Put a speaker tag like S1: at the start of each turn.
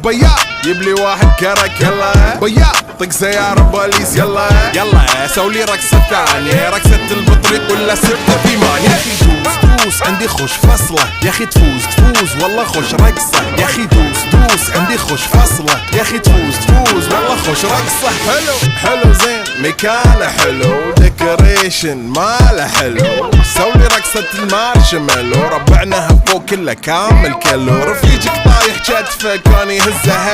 S1: بيا جيب لي واحد كرك يلا بيا طق سيارة بوليس يلا يلا سولي رقصة ثانية رقصة البطريق ولا 6 8 يا اخي دوس عندي خوش فصلة يا اخي تفوز والله خوش رقصة يا اخي دوس عندي خوش فصلة يا اخي تفوز والله خوش رقصة حلو زين مكانه حلو ديكوريشن ماله حلو سولي رقصة المارشميلو ربعناها فوق كله كامل كيلو رفيجك طايح كتفك كان يهزها